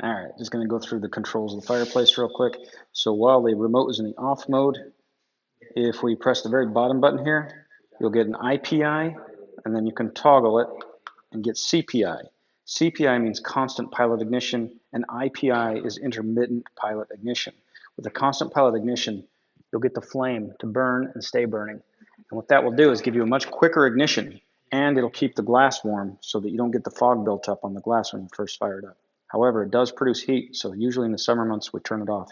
All right, just going to go through the controls of the fireplace real quick. So while the remote is in the off mode, if we press the very bottom button here, you'll get an IPI, and then you can toggle it and get CPI. CPI means constant pilot ignition, and IPI is intermittent pilot ignition. With a constant pilot ignition, you'll get the flame to burn and stay burning. And what that will do is give you a much quicker ignition, and it'll keep the glass warm so that you don't get the fog built up on the glass when you first fire it up. However, it does produce heat, so usually in the summer months we turn it off.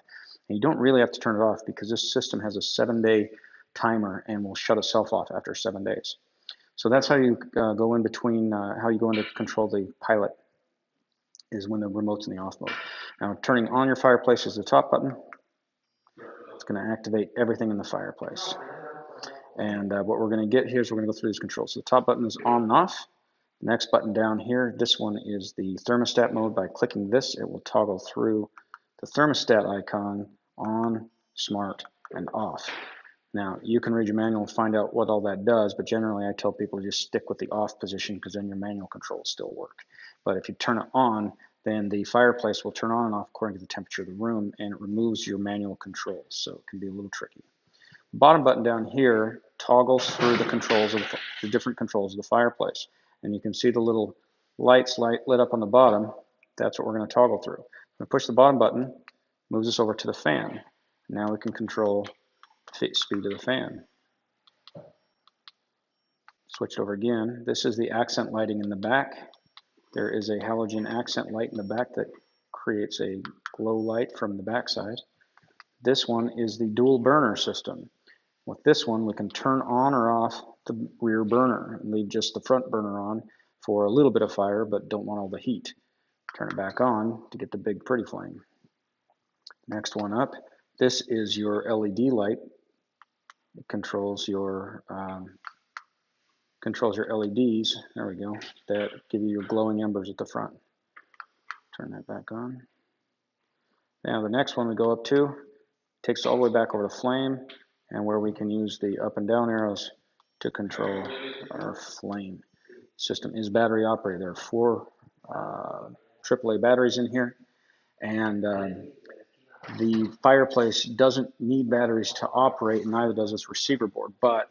And you don't really have to turn it off because this system has a 7-day timer and will shut itself off after 7 days. So that's how you go in between, how you go into control the pilot is when the remote's in the off mode. Now turning on your fireplace is the top button. It's going to activate everything in the fireplace. And what we're going to get here is we're going to go through these controls. So the top button is on and off. The next button down here, this one is the thermostat mode. By clicking this, it will toggle through the thermostat icon on, smart, and off. Now, you can read your manual and find out what all that does, but generally I tell people to just stick with the off position because then your manual controls still work. But if you turn it on, then the fireplace will turn on and off according to the temperature of the room, and it removes your manual controls, so it can be a little tricky. The bottom button down here toggles through the controls of the different controls of the fireplace. And you can see the little lights lit up on the bottom. That's what we're going to toggle through. I'm going to push the bottom button, moves us over to the fan. Now we can control the speed of the fan. Switch it over again. This is the accent lighting in the back. There is a halogen accent light in the back that creates a glow light from the back side. This one is the dual burner system. With this one, we can turn on or off the rear burner and leave just the front burner on for a little bit of fire, but don't want all the heat. Turn it back on to get the big pretty flame. Next one up, this is your LED light. It controls your LEDs. There we go. That give you your glowing embers at the front. Turn that back on. Now the next one we go up to takes all the way back over to flame, and where we can use the up and down arrows to control our flame. System is battery operated. There are 4 AAA batteries in here, and the fireplace doesn't need batteries to operate, and neither does this receiver board. But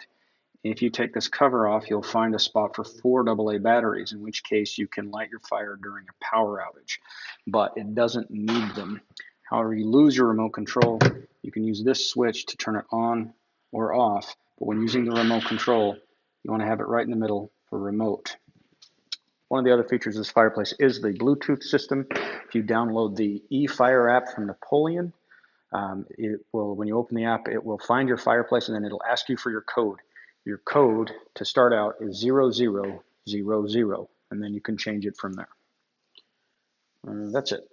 if you take this cover off, you'll find a spot for 4 AA batteries, in which case you can light your fire during a power outage, but it doesn't need them. However, you lose your remote control, you can use this switch to turn it on or off, but when using the remote control, you want to have it right in the middle for remote. One of the other features of this fireplace is the Bluetooth system. If you download the eFire app from Napoleon, when you open the app, it will find your fireplace and then it'll ask you for your code. Your code to start out is 0000, and then you can change it from there. That's it.